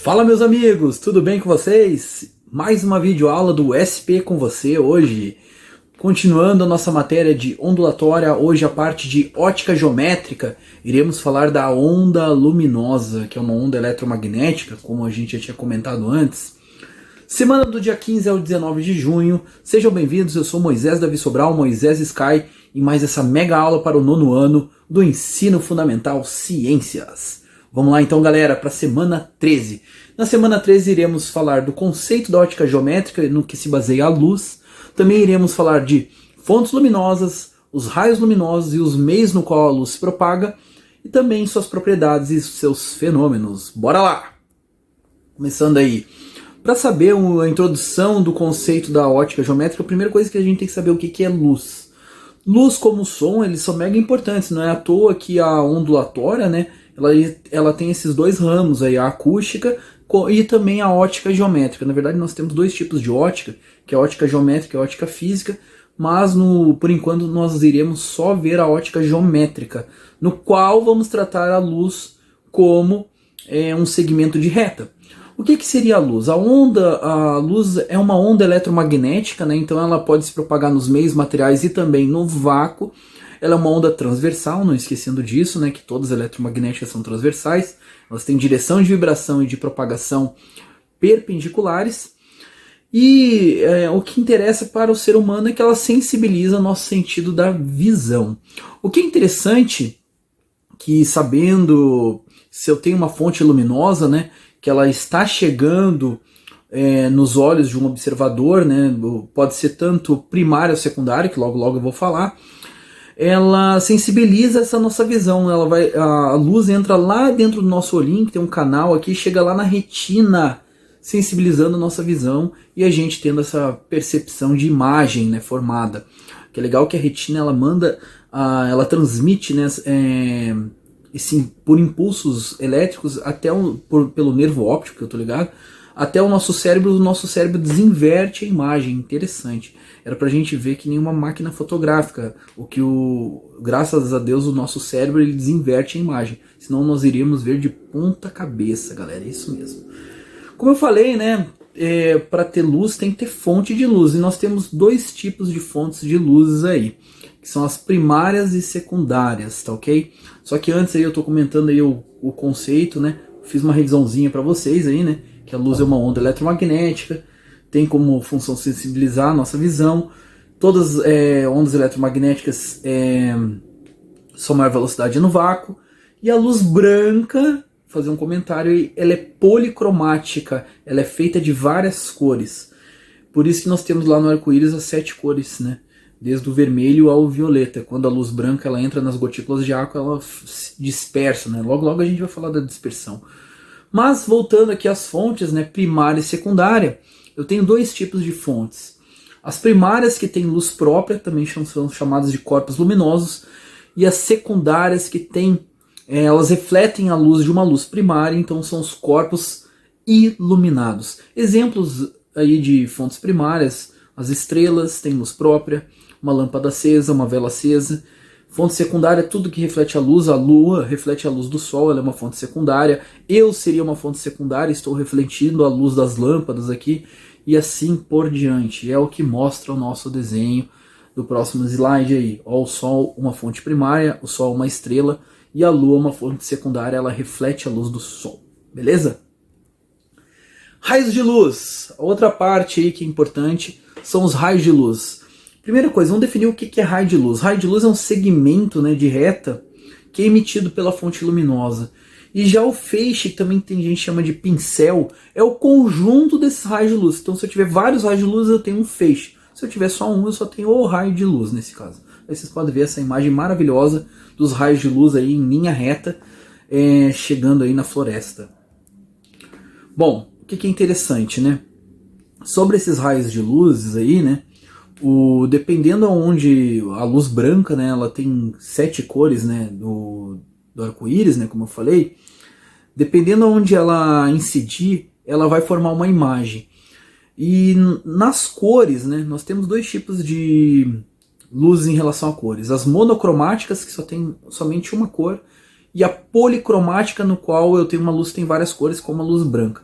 Fala meus amigos, tudo bem com vocês? Mais uma videoaula do SP com você hoje. Continuando a nossa matéria de ondulatória, hoje a parte de ótica geométrica, iremos falar da onda luminosa, que é uma onda eletromagnética, como a gente já tinha comentado antes. Semana do dia 15 ao 19 de junho, sejam bem-vindos, eu sou Moisés Davi Sobral, Moisés Sky, e mais essa mega aula para o nono ano do Ensino Fundamental Ciências. Vamos lá então, galera, para a semana 13. Na semana 13 iremos falar do conceito da ótica geométrica, no que se baseia a luz. Também iremos falar de fontes luminosas, os raios luminosos e os meios no qual a luz se propaga, e também suas propriedades e seus fenômenos. Bora lá! Começando aí. Para saber a introdução do conceito da ótica geométrica, a primeira coisa que a gente tem que saber é o que é luz. Luz como som, eles são mega importantes, não é à toa que a ondulatória, né, ela tem esses dois ramos aí, a acústica e também a ótica geométrica. Na verdade nós temos dois tipos de ótica, que é a ótica geométrica e a ótica física, mas por enquanto nós iremos só ver a ótica geométrica, no qual vamos tratar a luz como um segmento de reta. O que seria a luz? A luz é uma onda eletromagnética, né? Então ela pode se propagar nos meios materiais e também no vácuo. Ela é uma onda transversal, não esquecendo disso, né? Que todas as eletromagnéticas são transversais. Elas têm direção de vibração e de propagação perpendiculares. E o que interessa para o ser humano é que ela sensibiliza o nosso sentido da visão. O que é interessante, que sabendo se eu tenho uma fonte luminosa, né? Que ela está chegando nos olhos de um observador, né, pode ser tanto primário ou secundário, que logo eu vou falar, ela sensibiliza essa nossa visão, a luz entra lá dentro do nosso olhinho, que tem um canal aqui, chega lá na retina, sensibilizando a nossa visão e a gente tendo essa percepção de imagem, né, formada. Que é legal que a retina ela transmite, né, por impulsos elétricos até pelo nervo óptico, que eu tô ligado, até o nosso cérebro desinverte a imagem. Interessante. Era pra gente ver que nenhuma máquina fotográfica, graças a Deus o nosso cérebro ele desinverte a imagem, senão nós iríamos ver de ponta cabeça, galera, é isso mesmo. Como eu falei, né, para ter luz tem que ter fonte de luz, e nós temos dois tipos de fontes de luzes aí, que são as primárias e secundárias, tá ok? Só que antes aí eu tô comentando aí o conceito, né? Fiz uma revisãozinha para vocês aí, né? Que a luz é uma onda eletromagnética, tem como função sensibilizar a nossa visão. Todas ondas eletromagnéticas são maior velocidade no vácuo. E a luz branca, fazer um comentário aí, ela é policromática, ela é feita de várias cores. Por isso que nós temos lá no arco-íris as 7 cores, né? Desde o vermelho ao violeta. Quando a luz branca ela entra nas gotículas de água, ela se dispersa, né? Logo a gente vai falar da dispersão. Mas voltando aqui às fontes, né, primária e secundária, eu tenho dois tipos de fontes. As primárias, que têm luz própria, também são chamadas de corpos luminosos, e as secundárias, que elas refletem a luz de uma luz primária, então são os corpos iluminados. Exemplos aí de fontes primárias: as estrelas têm luz própria, uma lâmpada acesa, uma vela acesa. Fonte secundária, tudo que reflete a lua reflete a luz do sol, ela é uma fonte secundária. Eu seria uma fonte secundária, estou refletindo a luz das lâmpadas aqui, e assim por diante. É o que mostra o nosso desenho do próximo slide aí. Ó, o sol, uma fonte primária, o sol, uma estrela, e a lua, uma fonte secundária, ela reflete a luz do sol. Beleza? Raios de luz. A outra parte aí que é importante são os raios de luz. Primeira coisa, vamos definir o que é raio de luz. Raio de luz é um segmento, né, de reta que é emitido pela fonte luminosa. E já o feixe, que também tem gente que chama de pincel, é o conjunto desses raios de luz. Então se eu tiver vários raios de luz, eu tenho um feixe. Se eu tiver só um, eu só tenho o raio de luz nesse caso. Aí vocês podem ver essa imagem maravilhosa dos raios de luz aí em linha reta, chegando aí na floresta. Bom, o que é interessante, né? Sobre esses raios de luzes aí, né? Dependendo aonde a luz branca, né, ela tem 7 cores, né, do arco-íris, né, como eu falei. Dependendo aonde ela incidir, ela vai formar uma imagem. E nas cores, né, nós temos dois tipos de luzes em relação a cores: as monocromáticas, que só tem somente uma cor, e a policromática, no qual eu tenho uma luz que tem várias cores, como a luz branca.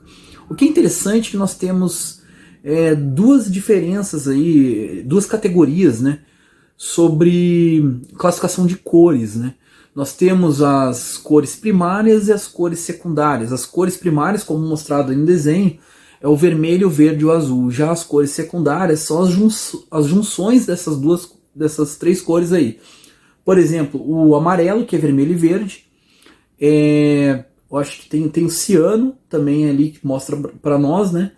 O que é interessante é que nós temos duas diferenças aí, duas categorias, né, sobre classificação de cores, né. Nós temos as cores primárias e as cores secundárias. As cores primárias, como mostrado em desenho, é o vermelho, o verde e o azul. Já as cores secundárias são as junções dessas três cores aí. Por exemplo, o amarelo, que é vermelho e verde. Eu acho que tem o ciano também ali, que mostra para nós, né?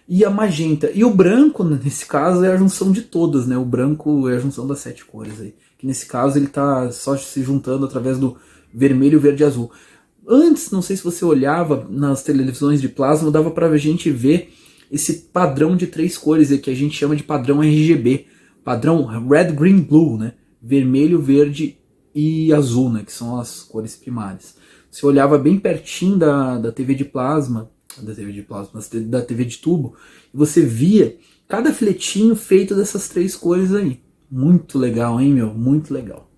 E a magenta. E o branco, nesse caso, é a junção de todas, né? O branco é a junção das 7 cores aí. Que nesse caso ele está só se juntando através do vermelho, verde e azul. Antes, não sei se você olhava nas televisões de plasma, dava para a gente ver esse padrão de 3 cores aí, que a gente chama de padrão RGB. Padrão Red, Green, Blue, né? Vermelho, verde e azul, né? Que são as cores primárias. Você olhava bem pertinho da TV de plasma, da TV de tubo, e você via cada filetinho feito dessas 3 cores aí. Muito legal, hein, meu? Muito legal.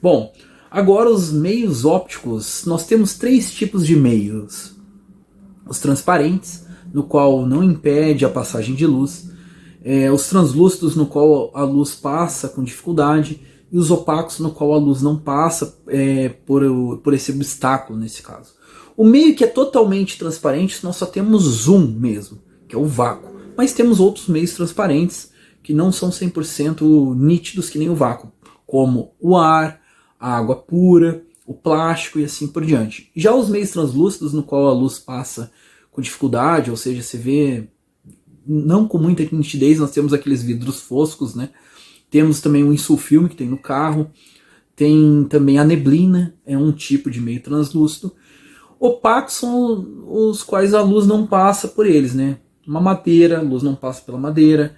Bom, agora os meios ópticos. Nós temos 3 tipos de meios. Os transparentes, no qual não impede a passagem de luz. Os translúcidos, no qual a luz passa com dificuldade. E os opacos, no qual a luz não passa por esse obstáculo, nesse caso. O meio que é totalmente transparente, nós só temos zoom mesmo, que é o vácuo. Mas temos outros meios transparentes que não são 100% nítidos que nem o vácuo, como o ar, a água pura, o plástico e assim por diante. Já os meios translúcidos, no qual a luz passa com dificuldade, ou seja, você vê não com muita nitidez, nós temos aqueles vidros foscos, né? Temos também o insulfilme que tem no carro, tem também a neblina, é um tipo de meio translúcido. Opacos são os quais a luz não passa por eles, né? Uma madeira, a luz não passa pela madeira,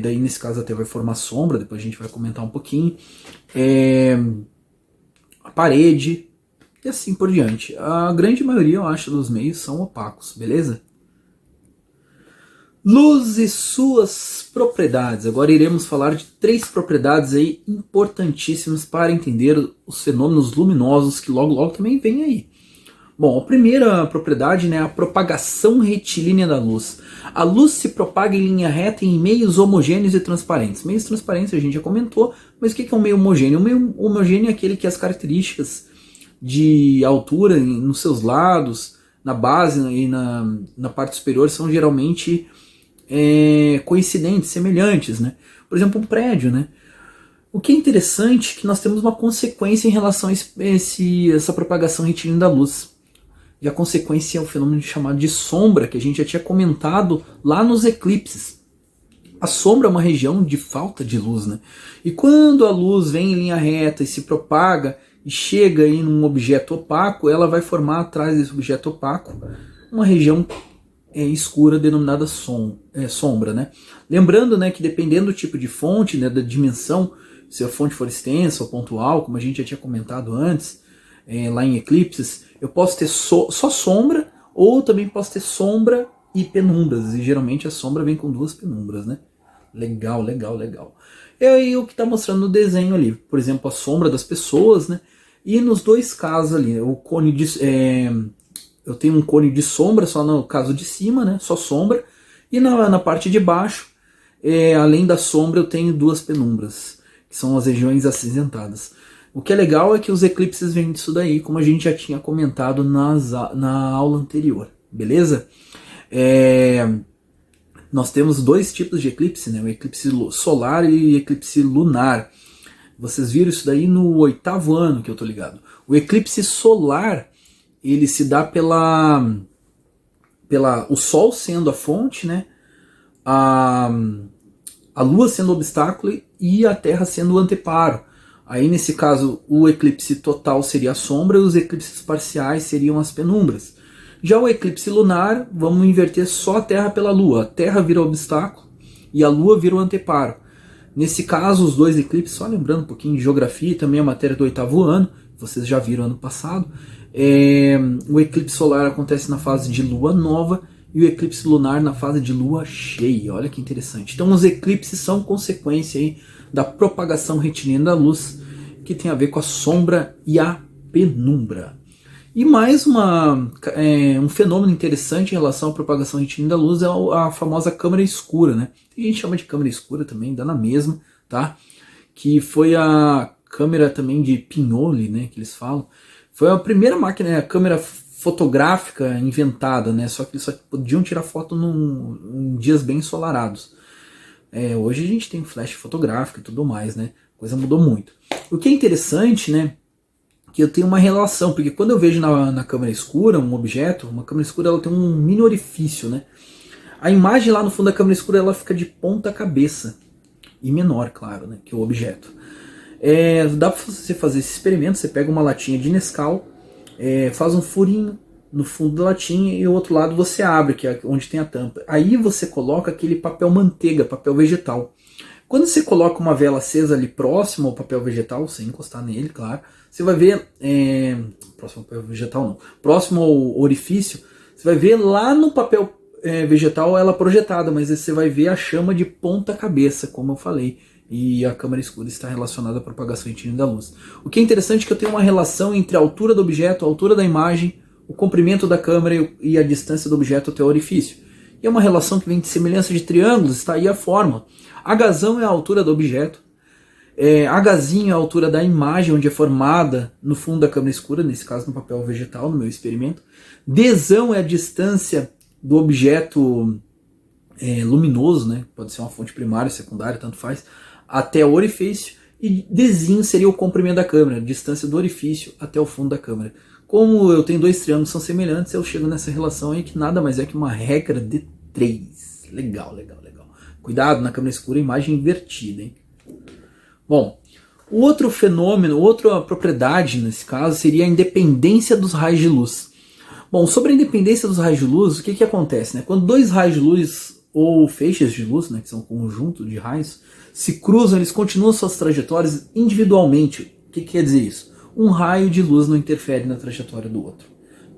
daí nesse caso até vai formar sombra, depois a gente vai comentar um pouquinho. A parede e assim por diante. A grande maioria, eu acho, dos meios são opacos, beleza? Luz e suas propriedades. Agora iremos falar de 3 propriedades aí importantíssimas para entender os fenômenos luminosos que logo logo também vem aí. Bom, a primeira propriedade, né, é a propagação retilínea da luz. A luz se propaga em linha reta em meios homogêneos e transparentes. Meios transparentes a gente já comentou, mas o que é um meio homogêneo? O meio homogêneo é aquele que as características de altura nos seus lados, na base e na parte superior são geralmente coincidentes, semelhantes, né? Por exemplo, um prédio, né? O que é interessante é que nós temos uma consequência em relação a essa propagação retilínea da luz. E a consequência é um fenômeno chamado de sombra, que a gente já tinha comentado lá nos eclipses. A sombra é uma região de falta de luz, né? E quando a luz vem em linha reta e se propaga e chega em um objeto opaco, ela vai formar atrás desse objeto opaco uma região escura denominada sombra, né? Lembrando, né, que dependendo do tipo de fonte, né, da dimensão, se a fonte for extensa ou pontual, como a gente já tinha comentado antes, lá em eclipses, eu posso ter só sombra, ou também posso ter sombra e penumbras, e geralmente a sombra vem com 2 penumbras, né? Legal, legal, legal. É aí o que está mostrando no desenho ali, por exemplo, a sombra das pessoas, né? E nos 2 casos ali, o cone eu tenho um cone de sombra só no caso de cima, né? Só sombra, e na parte de baixo, além da sombra, eu tenho 2 penumbras, que são as regiões acinzentadas. O que é legal é que os eclipses vêm disso daí, como a gente já tinha comentado na aula anterior, beleza? Nós temos 2 tipos de eclipse, né? O eclipse solar e eclipse lunar. Vocês viram isso daí no 8º ano que eu tô ligado. O eclipse solar, ele se dá o Sol sendo a fonte, né? A Lua sendo o obstáculo e a Terra sendo o anteparo. Aí nesse caso o eclipse total seria a sombra e os eclipses parciais seriam as penumbras. Já o eclipse lunar, vamos inverter só a Terra pela Lua. A Terra vira o obstáculo e a Lua vira o anteparo. Nesse caso, os 2 eclipses, só lembrando um pouquinho de geografia e também a matéria do 8º ano, vocês já viram ano passado, o eclipse solar acontece na fase de lua nova e o eclipse lunar na fase de lua cheia. Olha que interessante. Então os eclipses são consequência aí da propagação retilínea da luz, que tem a ver com a sombra e a penumbra. E mais um fenômeno interessante em relação à propagação retilínea da luz é a famosa câmara escura, né? A gente chama de câmara escura também, dá na mesma, tá? Que foi a câmera também de Pinholi, né, que eles falam. Foi a primeira máquina, a câmera fotográfica inventada, né? Só que eles só podiam tirar foto em dias bem ensolarados. Hoje a gente tem flash fotográfico e tudo mais, né? A coisa mudou muito. O que é interessante, né? Que eu tenho uma relação, porque quando eu vejo na câmera escura um objeto, uma câmera escura ela tem um mini orifício, né? A imagem lá no fundo da câmera escura ela fica de ponta cabeça e menor, claro, né, que o objeto. Dá para você fazer esse experimento, você pega uma latinha de Nescau, faz um furinho no fundo da latinha e o outro lado você abre, que é onde tem a tampa. Aí você coloca aquele papel manteiga, papel vegetal. Quando você coloca uma vela acesa ali próximo ao papel vegetal, sem encostar nele, claro, você vai ver, próximo ao papel vegetal não, próximo ao orifício, você vai ver lá no papel vegetal ela projetada, mas você vai ver a chama de ponta cabeça, como eu falei, e a câmara escura está relacionada à propagação retilínea da luz. O que é interessante é que eu tenho uma relação entre a altura do objeto, a altura da imagem, o comprimento da câmera e a distância do objeto até o orifício. E é uma relação que vem de semelhança de triângulos, está aí a fórmula. Hzão é a altura do objeto, Hzinho é a altura da imagem onde é formada no fundo da câmara escura, nesse caso no papel vegetal, no meu experimento. Dzão é a distância do objeto luminoso, né? Pode ser uma fonte primária, secundária, tanto faz, até o orifício. E Dzinho seria o comprimento da câmera, a distância do orifício até o fundo da câmera. Como eu tenho dois triângulos que são semelhantes, eu chego nessa relação aí que nada mais é que uma regra de 3. Legal, legal, legal. Cuidado na câmera escura, imagem invertida, hein? Bom, o outro fenômeno, outra propriedade nesse caso seria a independência dos raios de luz. Bom, sobre a independência dos raios de luz, o que acontece, né? Quando dois raios de luz ou feixes de luz, né, que são um conjunto de raios, se cruzam, eles continuam suas trajetórias individualmente. O que quer dizer isso? Um raio de luz não interfere na trajetória do outro.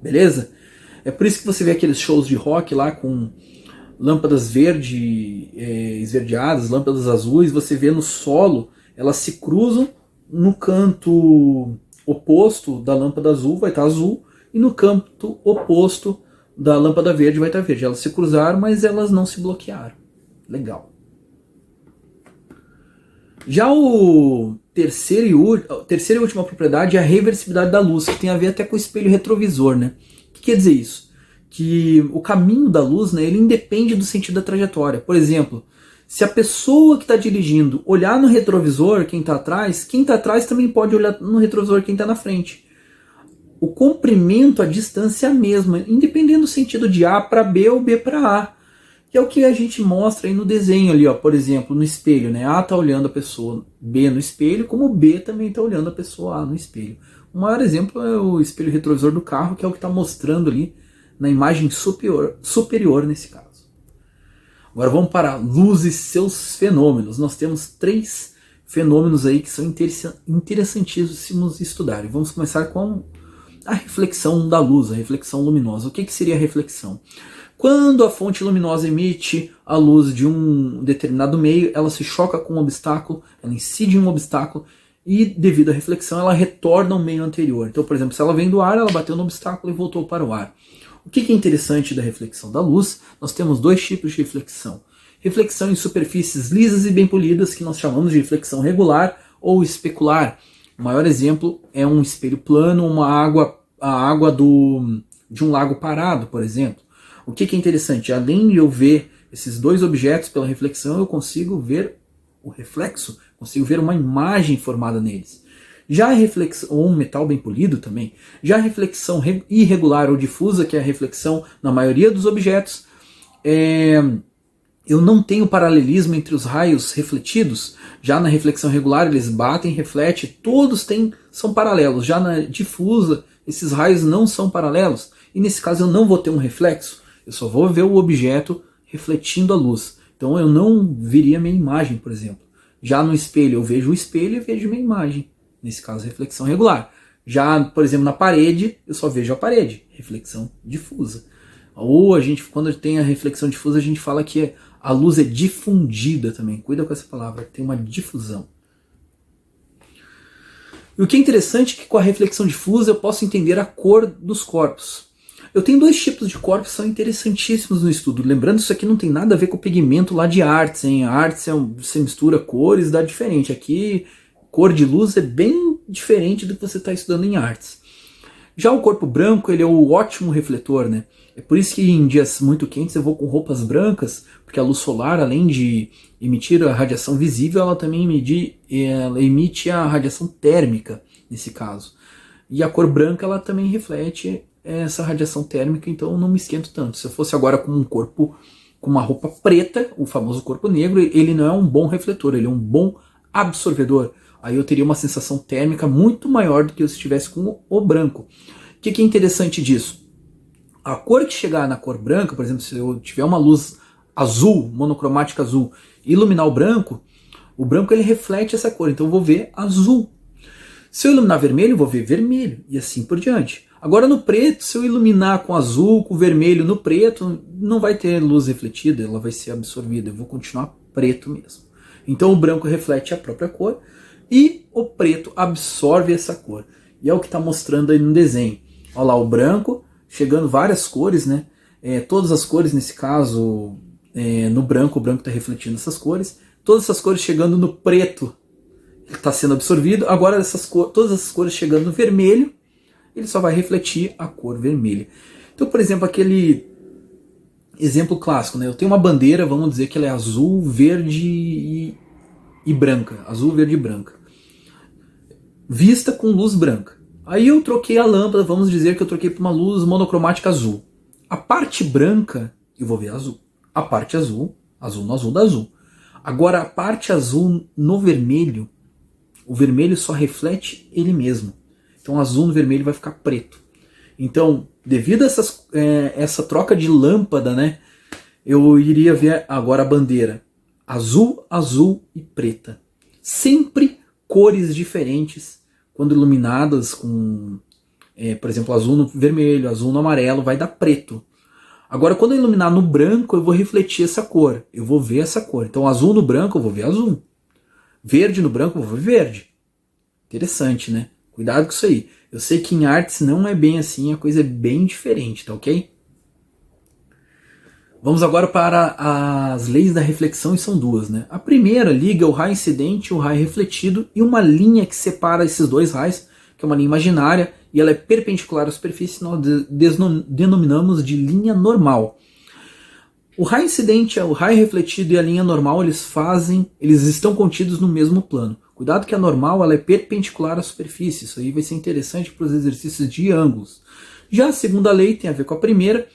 Beleza? É por isso que você vê aqueles shows de rock lá com lâmpadas esverdeadas, lâmpadas azuis, você vê no solo, elas se cruzam no canto oposto da lâmpada azul, vai estar azul, e no canto oposto da lâmpada verde vai estar verde. Elas se cruzaram, mas elas não se bloquearam. Legal. Já o terceira e última propriedade é a reversibilidade da luz, que tem a ver até com o espelho retrovisor, né? O que quer dizer isso? Que o caminho da luz, né, ele independe do sentido da trajetória. Por exemplo, se a pessoa que está dirigindo olhar no retrovisor, quem está atrás também pode olhar no retrovisor quem está na frente. O comprimento, a distância é a mesma, independendo do sentido de A para B ou B para A. Que é o que a gente mostra aí no desenho ali, ó, por exemplo, no espelho, né? A está olhando a pessoa B no espelho, como B também está olhando a pessoa A no espelho. O maior exemplo é o espelho retrovisor do carro, que é o que está mostrando ali na imagem superior nesse caso. Agora vamos para a luz e seus fenômenos. Nós temos 3 fenômenos aí que são interessantíssimos estudar. E vamos começar com a reflexão da luz, a reflexão luminosa. O que seria a reflexão? Quando a fonte luminosa emite a luz de um determinado meio, ela se choca com um obstáculo, ela incide em um obstáculo e, devido à reflexão, ela retorna ao meio anterior. Então, por exemplo, se ela vem do ar, ela bateu no obstáculo e voltou para o ar. O que é interessante da reflexão da luz? Nós temos 2 tipos de reflexão. Reflexão em superfícies lisas e bem polidas, que nós chamamos de reflexão regular ou especular. O maior exemplo é um espelho plano, a água de um lago parado, por exemplo. O que é interessante? Além de eu ver esses 2 objetos pela reflexão, eu consigo ver o reflexo, consigo ver uma imagem formada neles. Já a reflexão, ou um metal bem polido também, já a reflexão irregular ou difusa, que é a reflexão na maioria dos objetos, eu não tenho paralelismo entre os raios refletidos. Já na reflexão regular eles batem, refletem, todos são paralelos. Já na difusa, esses raios não são paralelos, e nesse caso eu não vou ter um reflexo, eu só vou ver o objeto refletindo a luz. Então eu não veria minha imagem, por exemplo. Já no espelho eu vejo o espelho e vejo minha imagem. Nesse caso, reflexão regular. Já, por exemplo, na parede, eu só vejo a parede. Reflexão difusa. Ou quando tem a reflexão difusa, a gente fala que a luz é difundida também. Cuida com essa palavra, tem uma difusão. E o que é interessante é que com a reflexão difusa eu posso entender a cor dos corpos. Eu tenho dois tipos de corpos que são interessantíssimos no estudo. Lembrando, isso aqui não tem nada a ver com o pigmento lá de artes, hein? A artes você mistura cores, dá diferente. Aqui, cor de luz é bem diferente do que você está estudando em artes. Já o corpo branco, ele é o ótimo refletor, né? É por isso que em dias muito quentes eu vou com roupas brancas, porque a luz solar, além de emitir a radiação visível, ela também emite a radiação térmica, nesse caso. E a cor branca, ela também reflete essa radiação térmica, então eu não me esquento tanto. Se eu fosse agora com um corpo, com uma roupa preta, o famoso corpo negro, ele não é um bom refletor, ele é um bom absorvedor. Aí eu teria uma sensação térmica muito maior do que se estivesse com o branco. O que é interessante disso? A cor que chegar na cor branca, por exemplo, se eu tiver uma luz azul, monocromática azul, e iluminar o branco ele reflete essa cor, então eu vou ver azul. Se eu iluminar vermelho, eu vou ver vermelho, e assim por diante. Agora no preto, se eu iluminar com azul, com vermelho no preto, não vai ter luz refletida, ela vai ser absorvida, eu vou continuar preto mesmo. Então o branco reflete a própria cor e o preto absorve essa cor. E é o que está mostrando aí no desenho. Olha lá o branco, chegando várias cores, né? Todas as cores nesse caso, no branco, o branco está refletindo essas cores. Todas essas cores chegando no preto, está sendo absorvido. Agora todas essas cores chegando no vermelho, ele só vai refletir a cor vermelha. Então, por exemplo, aquele exemplo clássico, né? Eu tenho uma bandeira, vamos dizer que ela é azul, verde e branca. Azul, verde e branca. Vista com luz branca. Aí eu troquei a lâmpada, vamos dizer que eu troquei para uma luz monocromática azul. A parte branca, eu vou ver azul. A parte azul, azul no azul da azul. Agora, a parte azul no vermelho, o vermelho só reflete ele mesmo. Então azul no vermelho vai ficar preto. Então, devido a essa troca de lâmpada, né, eu iria ver agora a bandeira azul, azul e preta. Sempre cores diferentes, quando iluminadas com, por exemplo, azul no vermelho, azul no amarelo, vai dar preto. Agora, quando eu iluminar no branco, eu vou refletir essa cor. Eu vou ver essa cor. Então, azul no branco, eu vou ver azul. Verde no branco, eu vou ver verde. Interessante, né? Cuidado com isso aí. Eu sei que em artes não é bem assim, a coisa é bem diferente, tá ok? Vamos agora para as leis da reflexão, e são duas, né? A primeira liga o raio incidente e o raio refletido e uma linha que separa esses dois raios, que é uma linha imaginária, e ela é perpendicular à superfície, nós denominamos de linha normal. O raio incidente, o raio refletido e a linha normal, eles estão contidos no mesmo plano. Cuidado que a normal ela é perpendicular à superfície, isso aí vai ser interessante para os exercícios de ângulos. Já a segunda lei tem a ver com a primeira,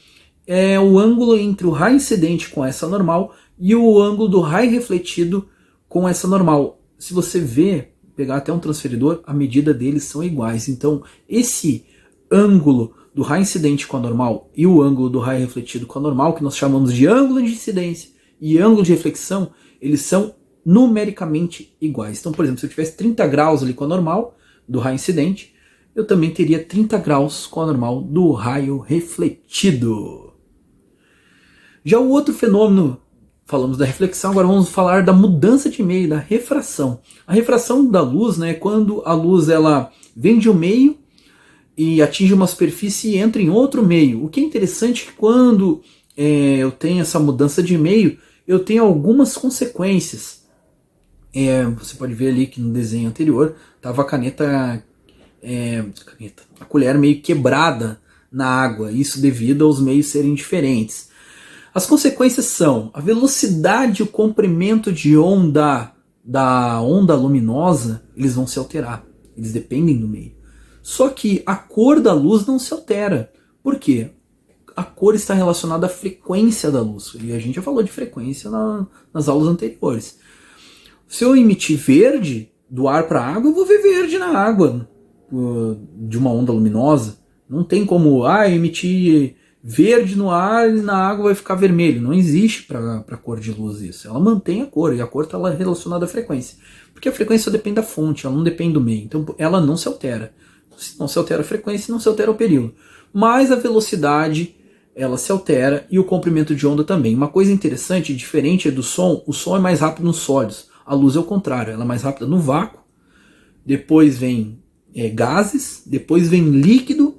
é o ângulo entre o raio incidente com essa normal e o ângulo do raio refletido com essa normal. Se você ver, pegar até um transferidor, a medida deles são iguais. Então, esse ângulo do raio incidente com a normal e o ângulo do raio refletido com a normal, que nós chamamos de ângulo de incidência e ângulo de reflexão, eles são numericamente iguais. Então, por exemplo, se eu tivesse 30 graus ali com a normal do raio incidente, eu também teria 30 graus com a normal do raio refletido. Já o outro fenômeno, falamos da reflexão, agora vamos falar da mudança de meio, da refração. A refração da luz, né, é quando a luz ela vem de um meio e atinge uma superfície e entra em outro meio. O que é interessante é que quando eu tenho essa mudança de meio, eu tenho algumas consequências. Você pode ver ali que no desenho anterior estava a colher meio quebrada na água, isso devido aos meios serem diferentes. As consequências são a velocidade e o comprimento de onda da onda luminosa, eles vão se alterar, eles dependem do meio. Só que a cor da luz não se altera. Por quê? A cor está relacionada à frequência da luz, e a gente já falou de frequência nas aulas anteriores. Se eu emitir verde do ar para a água, eu vou ver verde na água de uma onda luminosa. Não tem como emitir verde no ar e na água vai ficar vermelho. Não existe para a cor de luz isso. Ela mantém a cor e a cor está relacionada à frequência. Porque a frequência depende da fonte, ela não depende do meio. Então ela não se altera. Não se altera a frequência, não se altera o período. Mas a velocidade ela se altera e o comprimento de onda também. Uma coisa interessante, diferente do som, o som é mais rápido nos sólidos. A luz é o contrário, ela é mais rápida no vácuo, depois vem gases, depois vem líquido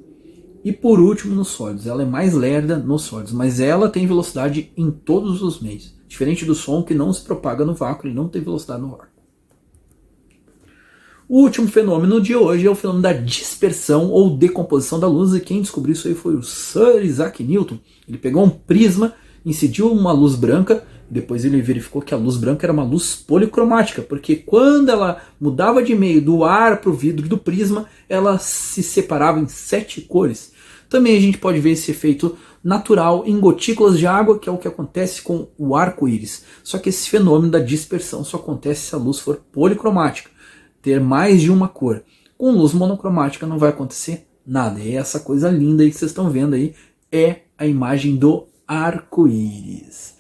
e por último nos sólidos. Ela é mais lerda nos sólidos, mas ela tem velocidade em todos os meios. Diferente do som que não se propaga no vácuo, ele não tem velocidade no ar. O último fenômeno de hoje é o fenômeno da dispersão ou decomposição da luz, e quem descobriu isso aí foi o Sir Isaac Newton. Ele pegou um prisma, incidiu uma luz branca, depois ele verificou que a luz branca era uma luz policromática, porque quando ela mudava de meio do ar para o vidro do prisma, ela se separava em 7 cores. Também a gente pode ver esse efeito natural em gotículas de água, que é o que acontece com o arco-íris. Só que esse fenômeno da dispersão só acontece se a luz for policromática, ter mais de uma cor. Com luz monocromática não vai acontecer nada. E essa coisa linda aí que vocês estão vendo aí é a imagem do arco-íris.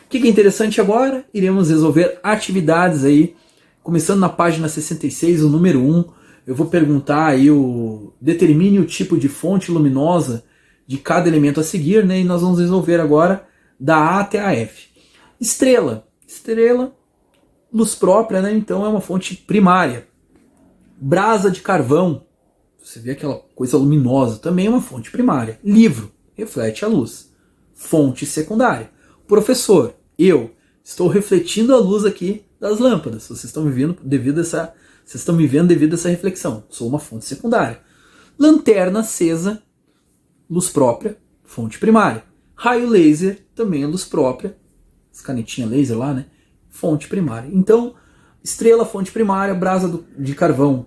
O que é interessante agora? Iremos resolver atividades aí, começando na página 66, o número 1. Eu vou perguntar aí determine o tipo de fonte luminosa de cada elemento a seguir, né? E nós vamos resolver agora da A até a F. Estrela, luz própria, né? Então é uma fonte primária. Brasa de carvão, você vê aquela coisa luminosa, também é uma fonte primária. Livro, reflete a luz. Fonte secundária. Professor, eu estou refletindo a luz aqui das lâmpadas. Vocês estão me vendo devido a essa reflexão. Sou uma fonte secundária. Lanterna acesa, luz própria, fonte primária. Raio laser, também é luz própria. As canetinhas laser lá, né? Fonte primária. Então, estrela, fonte primária. Brasa de carvão,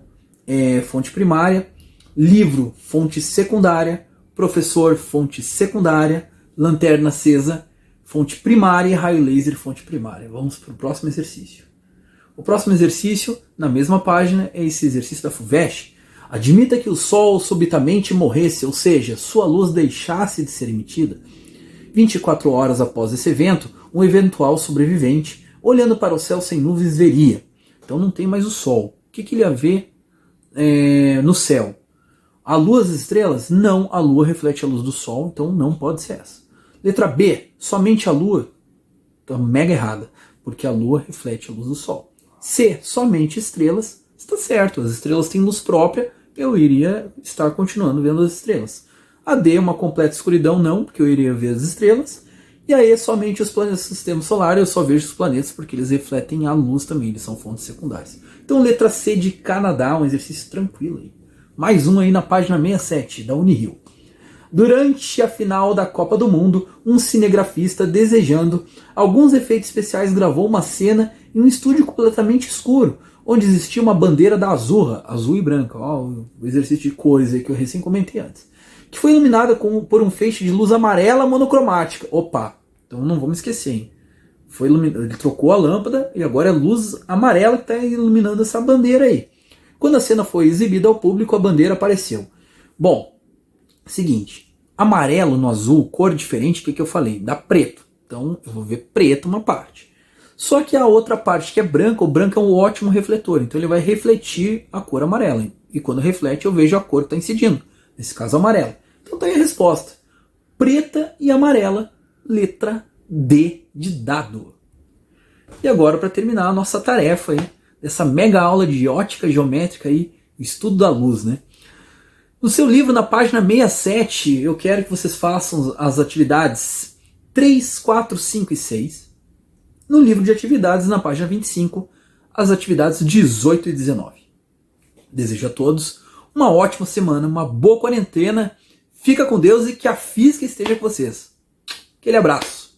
fonte primária. Livro, fonte secundária. Professor, fonte secundária. Lanterna acesa, fonte primária. E raio laser, fonte primária. Vamos para o próximo exercício. O próximo exercício, na mesma página, é esse exercício da FUVEST. Admita que o Sol subitamente morresse, ou seja, sua luz deixasse de ser emitida. 24 horas após esse evento, um eventual sobrevivente, olhando para o céu sem nuvens, veria. Então não tem mais o Sol. O que ele ia ver no céu? A Lua, as estrelas? Não, a Lua reflete a luz do Sol, então não pode ser essa. Letra B, somente a Lua? Então mega errada, porque a Lua reflete a luz do Sol. C, somente estrelas? Está certo, as estrelas têm luz própria, eu iria estar continuando vendo as estrelas. A D, uma completa escuridão, não, porque eu iria ver as estrelas. E a E, somente os planetas do sistema solar, eu só vejo os planetas porque eles refletem a luz também, eles são fontes secundárias. Então letra C de Canadá, um exercício tranquilo aí. Mais um aí na página 67, da Unirio. Durante a final da Copa do Mundo, um cinegrafista, desejando alguns efeitos especiais, gravou uma cena em um estúdio completamente escuro, onde existia uma bandeira da Azurra, azul e branca, ó, o exercício de cores aí que eu recém comentei antes, que foi iluminada por um feixe de luz amarela monocromática. Opa, então não vamos esquecer, hein? Ele trocou a lâmpada e agora é luz amarela que está iluminando essa bandeira aí. Quando a cena foi exibida ao público, a bandeira apareceu. Bom, seguinte, amarelo no azul, cor diferente, o que eu falei? Dá preto. Então eu vou ver preto uma parte. Só que a outra parte que é branca, o branco é um ótimo refletor, então ele vai refletir a cor amarela. E quando reflete eu vejo a cor que está incidindo, nesse caso amarela. Então tá aí a resposta. Preta e amarela, letra D de dado. E agora, para terminar a nossa tarefa aí, dessa mega aula de ótica geométrica aí, o estudo da luz, né? No seu livro, na página 67, eu quero que vocês façam as atividades 3, 4, 5 e 6. No livro de atividades, na página 25, as atividades 18 e 19. Desejo a todos uma ótima semana, uma boa quarentena. Fica com Deus e que a física esteja com vocês. Aquele abraço.